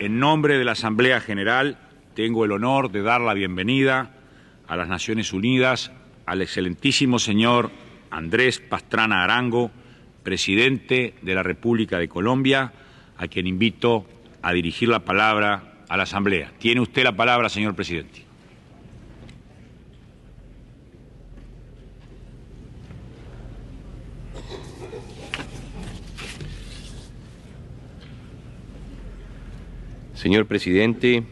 En nombre de la Asamblea General, tengo el honor de dar la bienvenida a las Naciones Unidas al excelentísimo señor Andrés Pastrana Arango, presidente de la República de Colombia, a quien invito a dirigir la palabra a la Asamblea. Tiene usted la palabra, señor presidente. Señor presidente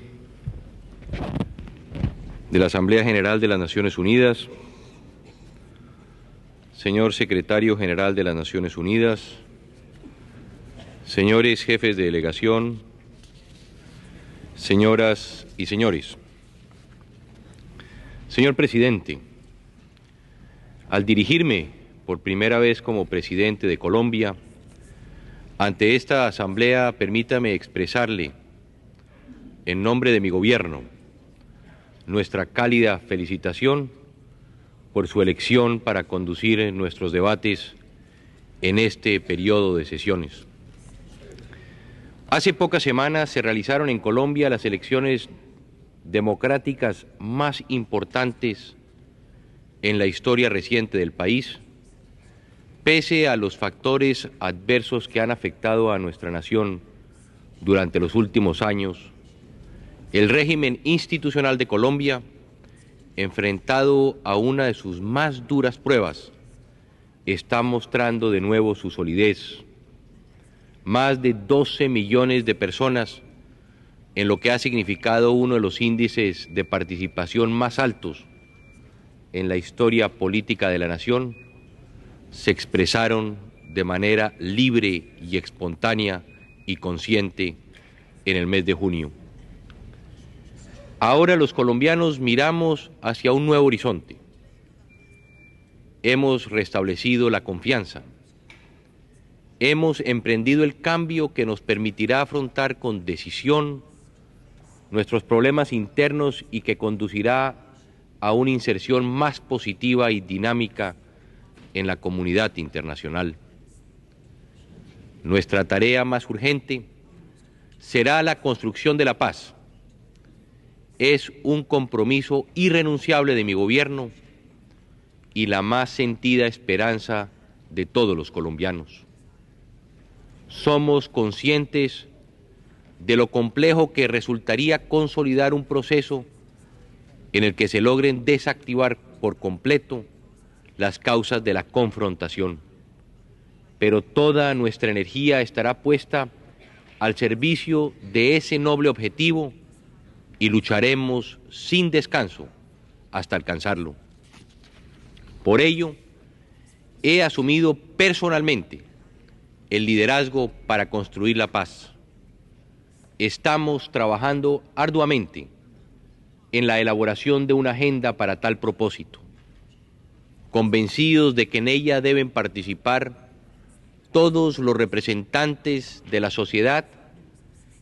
de la Asamblea General de las Naciones Unidas, señor secretario general de las Naciones Unidas, señores jefes de delegación, señoras y señores. Señor presidente, al dirigirme por primera vez como presidente de Colombia ante esta Asamblea, permítame expresarle en nombre de mi gobierno nuestra cálida felicitación por su elección para conducir nuestros debates en este periodo de sesiones. Hace pocas semanas se realizaron en Colombia las elecciones democráticas más importantes en la historia reciente del país, pese a los factores adversos que han afectado a nuestra nación durante los últimos años. El régimen institucional de Colombia, enfrentado a una de sus más duras pruebas, está mostrando de nuevo su solidez. Más de 12 millones de personas, en lo que ha significado uno de los índices de participación más altos en la historia política de la nación, se expresaron de manera libre y espontánea y consciente en el mes de junio. Ahora los colombianos miramos hacia un nuevo horizonte. Hemos restablecido la confianza. Hemos emprendido el cambio que nos permitirá afrontar con decisión nuestros problemas internos y que conducirá a una inserción más positiva y dinámica en la comunidad internacional. Nuestra tarea más urgente será la construcción de la paz. Es un compromiso irrenunciable de mi gobierno y la más sentida esperanza de todos los colombianos. Somos conscientes de lo complejo que resultaría consolidar un proceso en el que se logren desactivar por completo las causas de la confrontación, pero toda nuestra energía estará puesta al servicio de ese noble objetivo y lucharemos sin descanso hasta alcanzarlo. Por ello, he asumido personalmente el liderazgo para construir la paz. Estamos trabajando arduamente en la elaboración de una agenda para tal propósito, convencidos de que en ella deben participar todos los representantes de la sociedad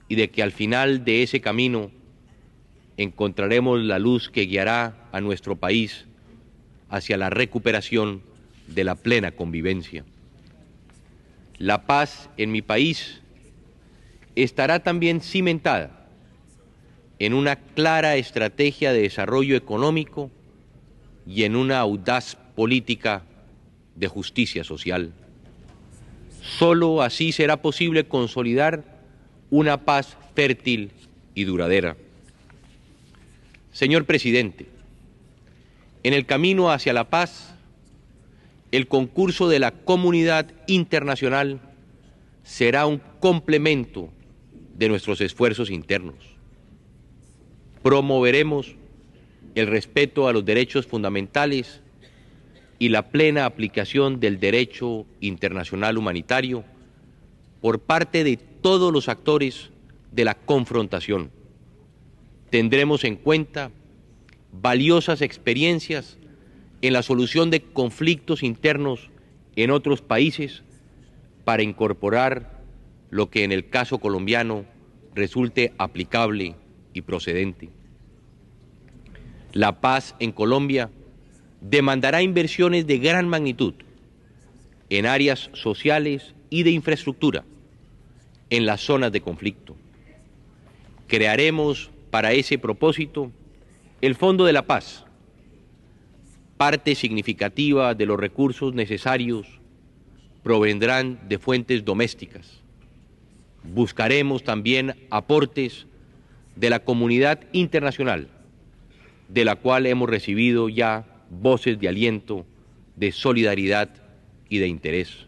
y de que al final de ese camino encontraremos la luz que guiará a nuestro país hacia la recuperación de la plena convivencia. La paz en mi país estará también cimentada en una clara estrategia de desarrollo económico y en una audaz política de justicia social. Solo así será posible consolidar una paz fértil y duradera. Señor presidente, en el camino hacia la paz, el concurso de la comunidad internacional será un complemento de nuestros esfuerzos internos. Promoveremos el respeto a los derechos fundamentales y la plena aplicación del derecho internacional humanitario por parte de todos los actores de la confrontación. Tendremos en cuenta valiosas experiencias en la solución de conflictos internos en otros países para incorporar lo que en el caso colombiano resulte aplicable y procedente. La paz en Colombia demandará inversiones de gran magnitud en áreas sociales y de infraestructura en las zonas de conflicto. Crearemos para ese propósito el Fondo de la Paz. Parte significativa de los recursos necesarios provendrán de fuentes domésticas. Buscaremos también aportes de la comunidad internacional, de la cual hemos recibido ya voces de aliento, de solidaridad y de interés.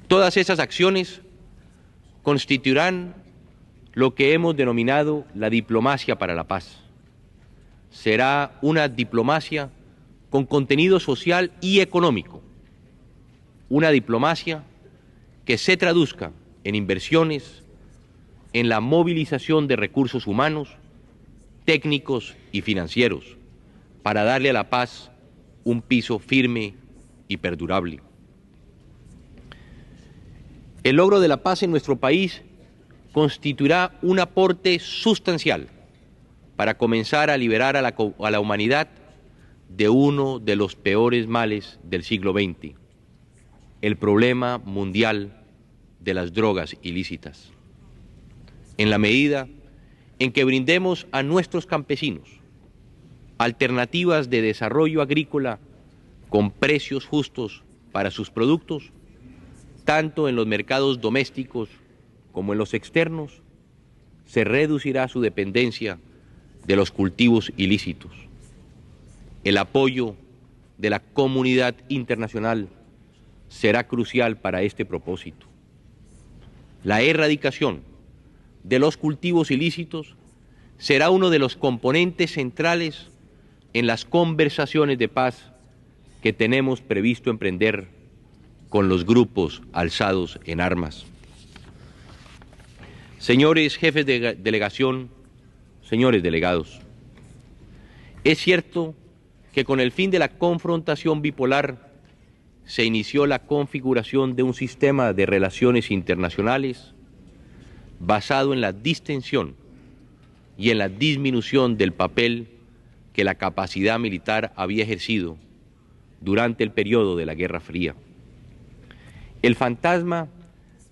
Todas esas acciones constituirán lo que hemos denominado la diplomacia para la paz. Será una diplomacia con contenido social y económico, una diplomacia que se traduzca en inversiones, en la movilización de recursos humanos, técnicos y financieros, para darle a la paz un piso firme y perdurable. El logro de la paz en nuestro país constituirá un aporte sustancial para comenzar a liberar a la humanidad de uno de los peores males del siglo XX, el problema mundial de las drogas ilícitas. En la medida en que brindemos a nuestros campesinos alternativas de desarrollo agrícola con precios justos para sus productos, tanto en los mercados domésticos como en los externos, se reducirá su dependencia de los cultivos ilícitos. El apoyo de la comunidad internacional será crucial para este propósito. La erradicación de los cultivos ilícitos será uno de los componentes centrales en las conversaciones de paz que tenemos previsto emprender con los grupos alzados en armas. Señores jefes de delegación, señores delegados, es cierto que con el fin de la confrontación bipolar se inició la configuración de un sistema de relaciones internacionales basado en la distensión y en la disminución del papel que la capacidad militar había ejercido durante el periodo de la Guerra Fría. El fantasma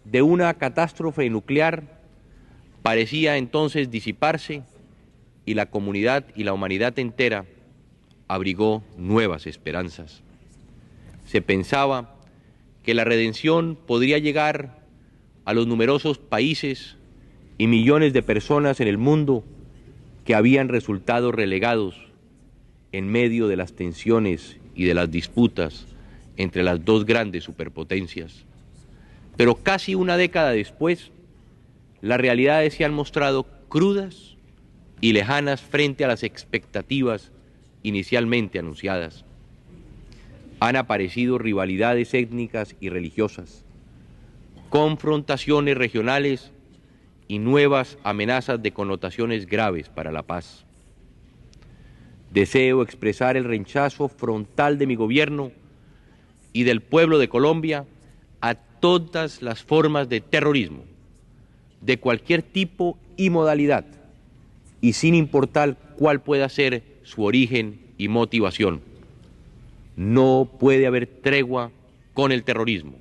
de una catástrofe nuclear parecía entonces disiparse y la comunidad y la humanidad entera abrigó nuevas esperanzas. Se pensaba que la redención podría llegar a los numerosos países y millones de personas en el mundo que habían resultado relegados en medio de las tensiones y de las disputas entre las dos grandes superpotencias. Pero casi una década después, las realidades se han mostrado crudas y lejanas frente a las expectativas inicialmente anunciadas. Han aparecido rivalidades étnicas y religiosas, confrontaciones regionales y nuevas amenazas de connotaciones graves para la paz. Deseo expresar el rechazo frontal de mi gobierno y del pueblo de Colombia a todas las formas de terrorismo, de cualquier tipo y modalidad, y sin importar cuál pueda ser su origen y motivación. No puede haber tregua con el terrorismo.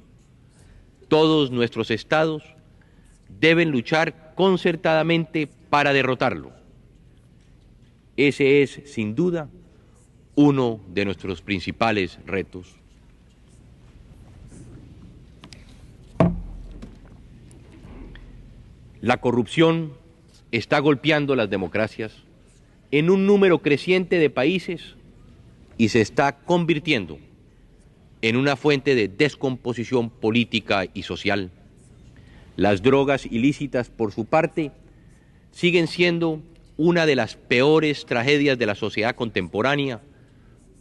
Todos nuestros estados deben luchar concertadamente para derrotarlo. Ese es, sin duda, uno de nuestros principales retos. La corrupción está golpeando las democracias en un número creciente de países y se está convirtiendo en una fuente de descomposición política y social. Las drogas ilícitas, por su parte, siguen siendo una de las peores tragedias de la sociedad contemporánea,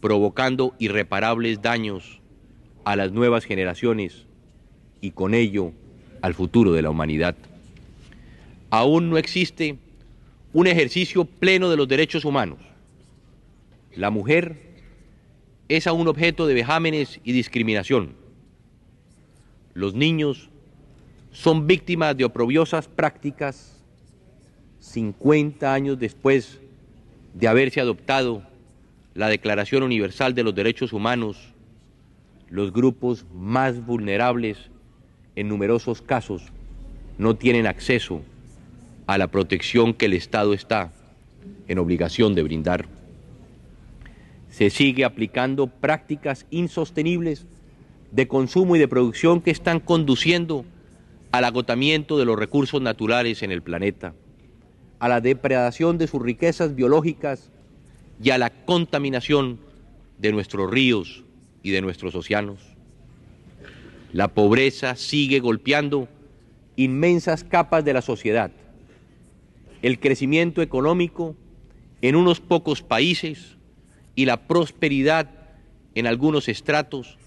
provocando irreparables daños a las nuevas generaciones y con ello al futuro de la humanidad. Aún no existe un ejercicio pleno de los derechos humanos. La mujer es aún objeto de vejámenes y discriminación. Los niños son víctimas de oprobiosas prácticas 50 años después de haberse adoptado la Declaración Universal de los Derechos Humanos. Los grupos más vulnerables en numerosos casos no tienen acceso a la protección que el Estado está en obligación de brindar. Se sigue aplicando prácticas insostenibles de consumo y de producción que están conduciendo al agotamiento de los recursos naturales en el planeta, a la depredación de sus riquezas biológicas y a la contaminación de nuestros ríos y de nuestros océanos. La pobreza sigue golpeando inmensas capas de la sociedad. El crecimiento económico en unos pocos países y la prosperidad en algunos estratos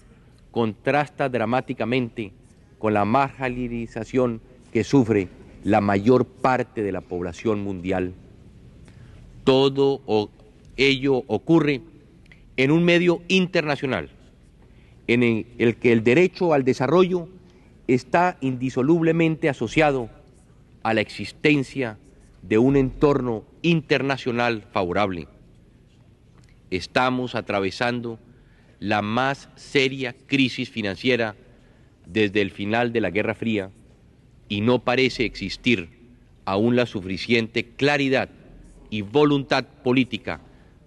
contrasta dramáticamente con la marginalización que sufre la mayor parte de la población mundial. Todo ello ocurre en un medio internacional en el que el derecho al desarrollo está indisolublemente asociado a la existencia de un entorno internacional favorable. Estamos atravesando la más seria crisis financiera desde el final de la Guerra Fría y no parece existir aún la suficiente claridad y voluntad política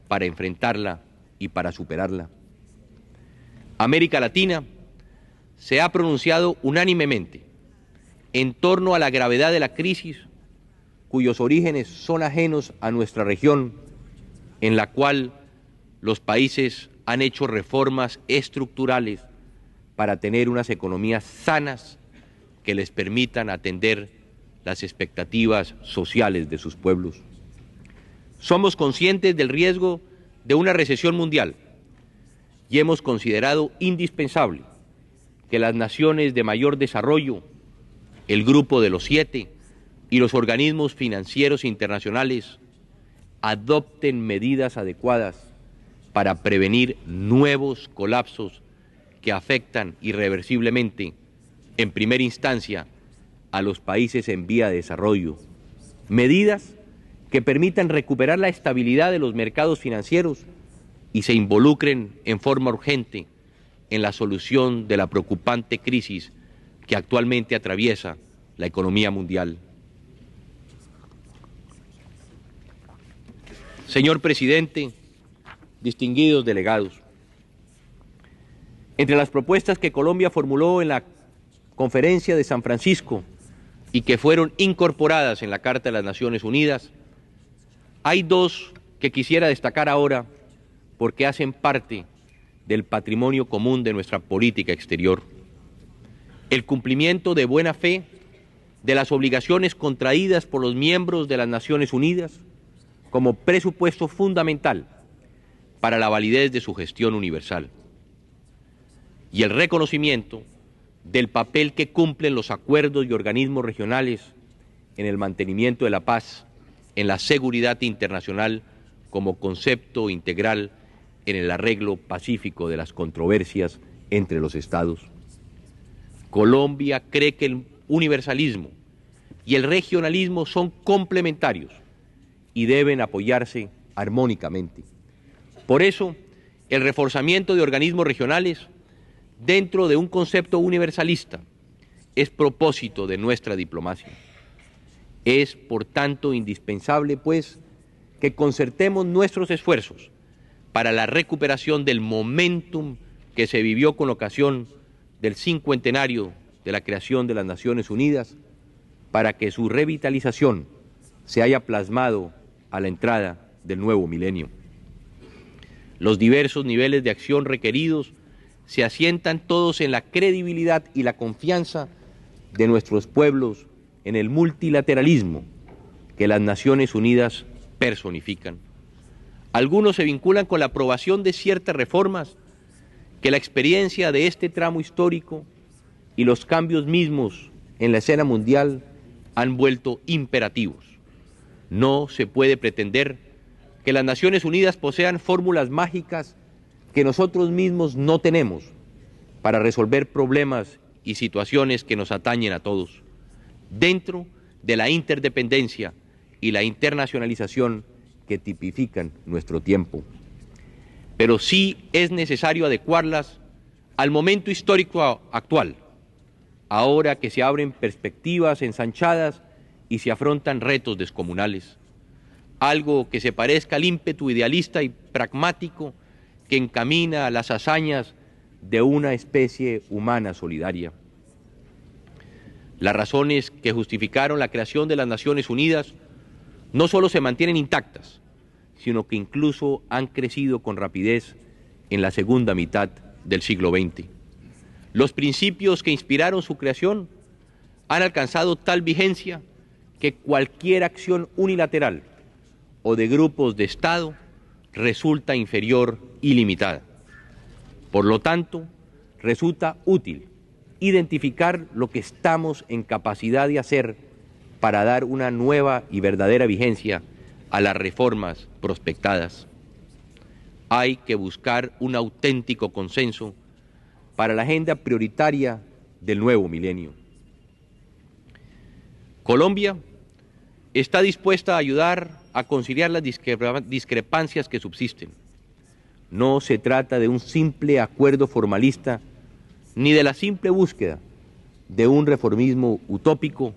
para enfrentarla y para superarla. América Latina se ha pronunciado unánimemente en torno a la gravedad de la crisis, cuyos orígenes son ajenos a nuestra región, en la cual los países han hecho reformas estructurales para tener unas economías sanas que les permitan atender las expectativas sociales de sus pueblos. Somos conscientes del riesgo de una recesión mundial y hemos considerado indispensable que las naciones de mayor desarrollo, el Grupo de los 7 y los organismos financieros internacionales adopten medidas adecuadas para prevenir nuevos colapsos que afectan irreversiblemente, en primera instancia, a los países en vía de desarrollo. Medidas que permitan recuperar la estabilidad de los mercados financieros y se involucren en forma urgente en la solución de la preocupante crisis que actualmente atraviesa la economía mundial. Señor presidente, distinguidos delegados, entre las propuestas que Colombia formuló en la Conferencia de San Francisco y que fueron incorporadas en la Carta de las Naciones Unidas, hay dos que quisiera destacar ahora porque hacen parte del patrimonio común de nuestra política exterior. El cumplimiento de buena fe de las obligaciones contraídas por los miembros de las Naciones Unidas como presupuesto fundamental para la validez de su gestión universal. Y el reconocimiento del papel que cumplen los acuerdos y organismos regionales en el mantenimiento de la paz, en la seguridad internacional como concepto integral en el arreglo pacífico de las controversias entre los estados. Colombia cree que el universalismo y el regionalismo son complementarios y deben apoyarse armónicamente. Por eso, el reforzamiento de organismos regionales dentro de un concepto universalista es propósito de nuestra diplomacia. Es, por tanto, indispensable, pues, que concertemos nuestros esfuerzos para la recuperación del momentum que se vivió con ocasión del 50º de la creación de las Naciones Unidas, para que su revitalización se haya plasmado a la entrada del nuevo milenio. Los diversos niveles de acción requeridos se asientan todos en la credibilidad y la confianza de nuestros pueblos en el multilateralismo que las Naciones Unidas personifican. Algunos se vinculan con la aprobación de ciertas reformas que la experiencia de este tramo histórico y los cambios mismos en la escena mundial han vuelto imperativos. No se puede pretender que las Naciones Unidas posean fórmulas mágicas que nosotros mismos no tenemos para resolver problemas y situaciones que nos atañen a todos, dentro de la interdependencia y la internacionalización que tipifican nuestro tiempo. Pero sí es necesario adecuarlas al momento histórico actual, ahora que se abren perspectivas ensanchadas y se afrontan retos descomunales, algo que se parezca al ímpetu idealista y pragmático que encamina a las hazañas de una especie humana solidaria. Las razones que justificaron la creación de las Naciones Unidas no solo se mantienen intactas, sino que incluso han crecido con rapidez en la segunda mitad del siglo XX. Los principios que inspiraron su creación han alcanzado tal vigencia que cualquier acción unilateral o de grupos de Estado resulta inferior y limitada. Por lo tanto, resulta útil identificar lo que estamos en capacidad de hacer para dar una nueva y verdadera vigencia a las reformas prospectadas. Hay que buscar un auténtico consenso para la agenda prioritaria del nuevo milenio. Colombia está dispuesta a ayudar a conciliar las discrepancias que subsisten. No se trata de un simple acuerdo formalista ni de la simple búsqueda de un reformismo utópico,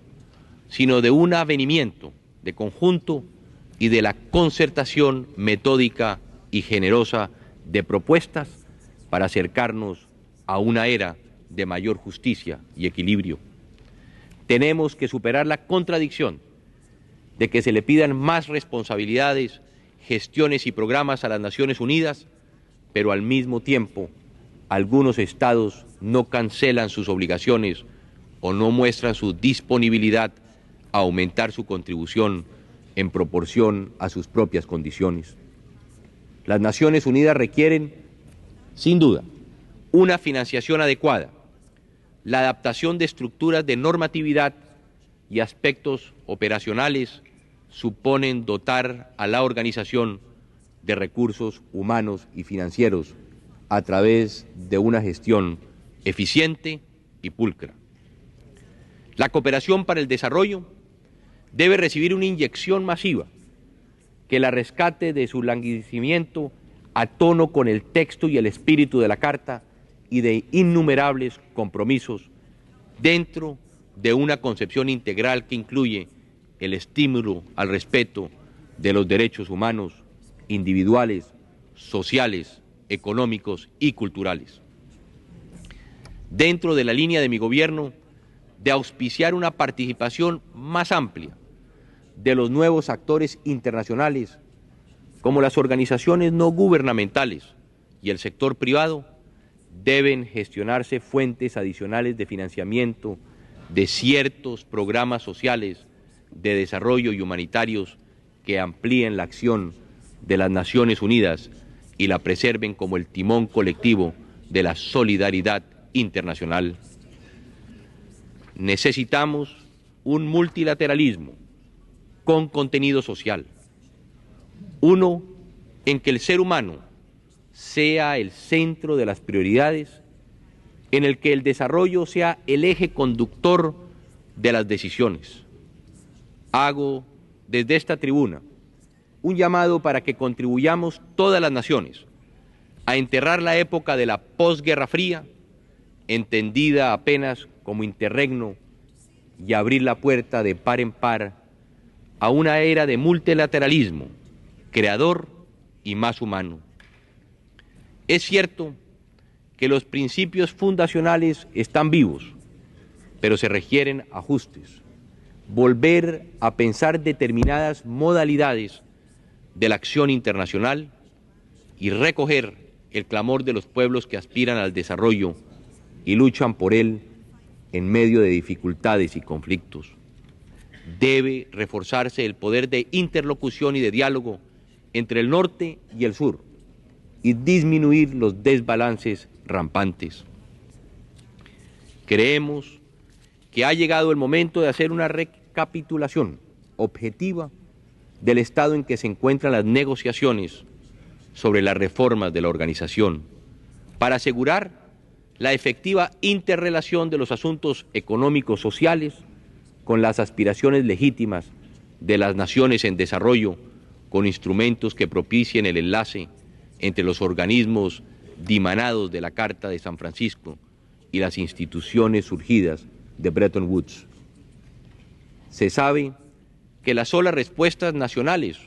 sino de un avenimiento de conjunto y de la concertación metódica y generosa de propuestas para acercarnos a una era de mayor justicia y equilibrio. Tenemos que superar la contradicción de que se le pidan más responsabilidades, gestiones y programas a las Naciones Unidas, pero al mismo tiempo algunos estados no cancelan sus obligaciones o no muestran su disponibilidad a aumentar su contribución en proporción a sus propias condiciones. Las Naciones Unidas requieren, sin duda, una financiación adecuada, la adaptación de estructuras de normatividad y aspectos operacionales suponen dotar a la organización de recursos humanos y financieros a través de una gestión eficiente y pulcra. La cooperación para el desarrollo debe recibir una inyección masiva que la rescate de su languidecimiento a tono con el texto y el espíritu de la Carta y de innumerables compromisos dentro de una concepción integral que incluye el estímulo al respeto de los derechos humanos, individuales, sociales, económicos y culturales. Dentro de la línea de mi gobierno, de auspiciar una participación más amplia de los nuevos actores internacionales, como las organizaciones no gubernamentales y el sector privado, deben gestionarse fuentes adicionales de financiamiento de ciertos programas sociales de desarrollo y humanitarios que amplíen la acción de las Naciones Unidas y la preserven como el timón colectivo de la solidaridad internacional. Necesitamos un multilateralismo con contenido social, uno en que el ser humano sea el centro de las prioridades, en el que el desarrollo sea el eje conductor de las decisiones. Hago desde esta tribuna un llamado para que contribuyamos todas las naciones a enterrar la época de la posguerra fría, entendida apenas como interregno, y abrir la puerta de par en par a una era de multilateralismo, creador y más humano. Es cierto que los principios fundacionales están vivos, pero se requieren ajustes, volver a pensar determinadas modalidades de la acción internacional y recoger el clamor de los pueblos que aspiran al desarrollo y luchan por él en medio de dificultades y conflictos. Debe reforzarse el poder de interlocución y de diálogo entre el norte y el sur y disminuir los desbalances rampantes. Creemos que ha llegado el momento de hacer una recapitulación objetiva del estado en que se encuentran las negociaciones sobre las reformas de la organización, para asegurar la efectiva interrelación de los asuntos económicos sociales con las aspiraciones legítimas de las naciones en desarrollo, con instrumentos que propicien el enlace entre los organismos dimanados de la Carta de San Francisco y las instituciones surgidas de Bretton Woods. Se sabe que las solas respuestas nacionales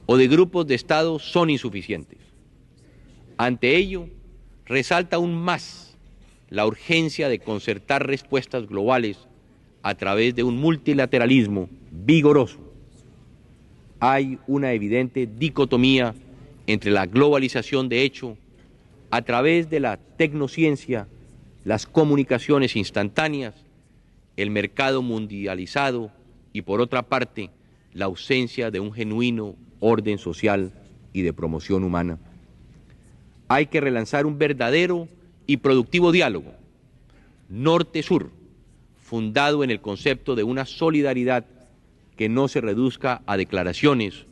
o de grupos de Estado son insuficientes. Ante ello, resalta aún más la urgencia de concertar respuestas globales a través de un multilateralismo vigoroso. Hay una evidente dicotomía entre la globalización de hecho, a través de la tecnociencia, las comunicaciones instantáneas, el mercado mundializado y, por otra parte, la ausencia de un genuino orden social y de promoción humana. Hay que relanzar un verdadero y productivo diálogo, norte-sur, fundado en el concepto de una solidaridad que no se reduzca a declaraciones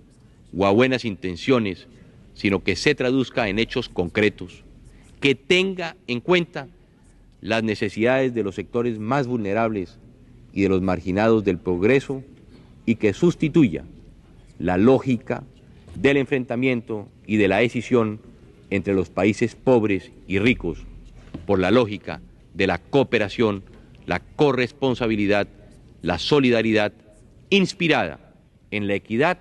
o a buenas intenciones, sino que se traduzca en hechos concretos, que tenga en cuenta las necesidades de los sectores más vulnerables y de los marginados del progreso y que sustituya la lógica del enfrentamiento y de la escisión entre los países pobres y ricos por la lógica de la cooperación, la corresponsabilidad, la solidaridad inspirada en la equidad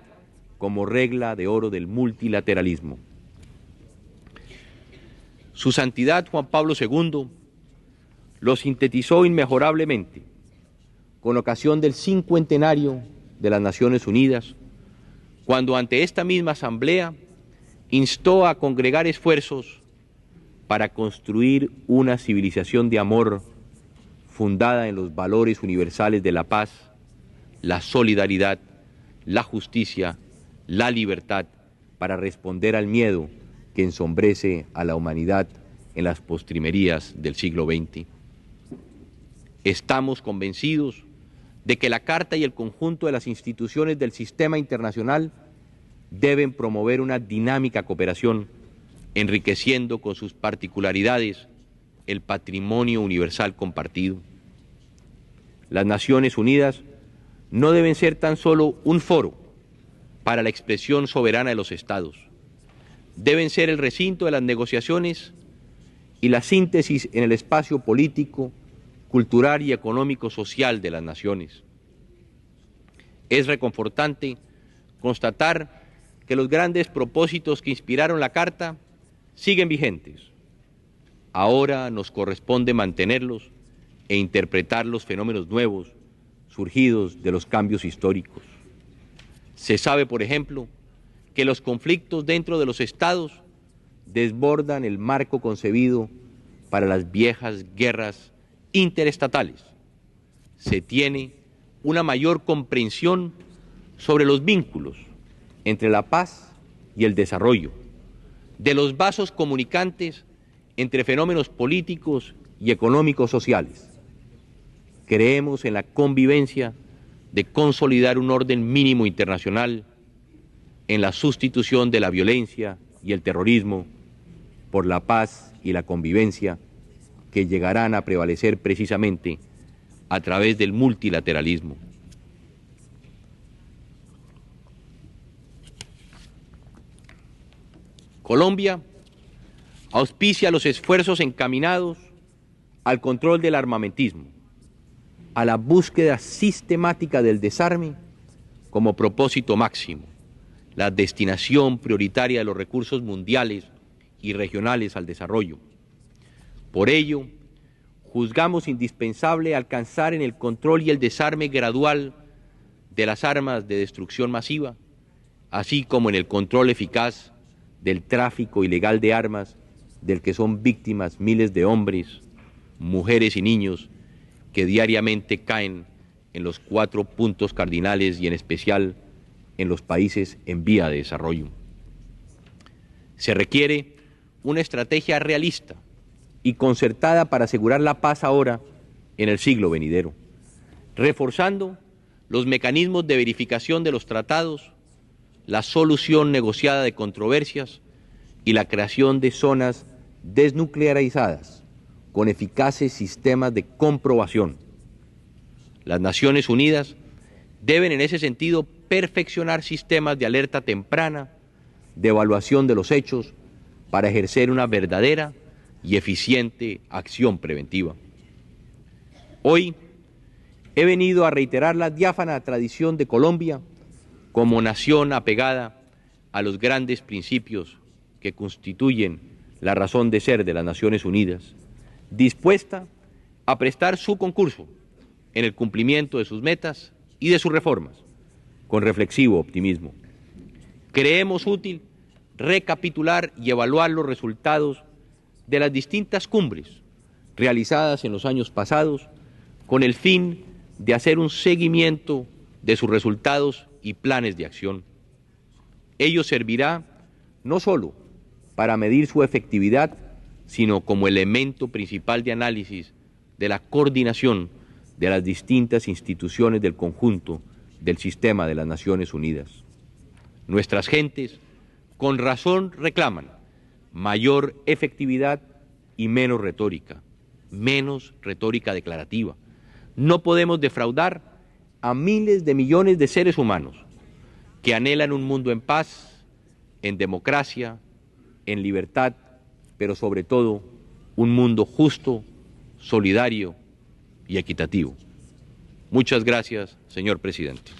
como regla de oro del multilateralismo. Su Santidad Juan Pablo II lo sintetizó inmejorablemente con ocasión del 50º de las Naciones Unidas, cuando ante esta misma asamblea instó a congregar esfuerzos para construir una civilización de amor fundada en los valores universales de la paz, la solidaridad, la justicia, la libertad, para responder al miedo que ensombrece a la humanidad en las postrimerías del siglo XX. Estamos convencidos de que la Carta y el conjunto de las instituciones del sistema internacional deben promover una dinámica cooperación, enriqueciendo con sus particularidades el patrimonio universal compartido. Las Naciones Unidas no deben ser tan solo un foro para la expresión soberana de los Estados. Deben ser el recinto de las negociaciones y la síntesis en el espacio político, cultural y económico-social de las naciones. Es reconfortante constatar que los grandes propósitos que inspiraron la Carta siguen vigentes. Ahora nos corresponde mantenerlos e interpretar los fenómenos nuevos surgidos de los cambios históricos. Se sabe, por ejemplo, que los conflictos dentro de los estados desbordan el marco concebido para las viejas guerras interestatales. Se tiene una mayor comprensión sobre los vínculos entre la paz y el desarrollo, de los vasos comunicantes entre fenómenos políticos y económicos sociales. Creemos en la convivencia de consolidar un orden mínimo internacional, en la sustitución de la violencia y el terrorismo por la paz y la convivencia, que llegarán a prevalecer precisamente a través del multilateralismo. Colombia auspicia los esfuerzos encaminados al control del armamentismo, a la búsqueda sistemática del desarme como propósito máximo, la destinación prioritaria de los recursos mundiales y regionales al desarrollo. Por ello, juzgamos indispensable alcanzar en el control y el desarme gradual de las armas de destrucción masiva, así como en el control eficaz del tráfico ilegal de armas, del que son víctimas miles de hombres, mujeres y niños que diariamente caen en los 4 puntos cardinales y en especial en los países en vía de desarrollo. Se requiere una estrategia realista y concertada para asegurar la paz ahora en el siglo venidero, reforzando los mecanismos de verificación de los tratados, la solución negociada de controversias y la creación de zonas desnuclearizadas con eficaces sistemas de comprobación. Las Naciones Unidas deben en ese sentido perfeccionar sistemas de alerta temprana, de evaluación de los hechos, para ejercer una verdadera y eficiente acción preventiva. Hoy, he venido a reiterar la diáfana tradición de Colombia como nación apegada a los grandes principios que constituyen la razón de ser de las Naciones Unidas, dispuesta a prestar su concurso en el cumplimiento de sus metas y de sus reformas, con reflexivo optimismo. Creemos útil recapitular y evaluar los resultados de las distintas cumbres realizadas en los años pasados con el fin de hacer un seguimiento de sus resultados y planes de acción. Ello servirá no solo para medir su efectividad, sino como elemento principal de análisis de la coordinación de las distintas instituciones del conjunto del sistema de las Naciones Unidas. Nuestras gentes con razón reclaman mayor efectividad y menos retórica declarativa. No podemos defraudar a miles de millones de seres humanos que anhelan un mundo en paz, en democracia, en libertad, pero sobre todo un mundo justo, solidario y equitativo. Muchas gracias, señor presidente.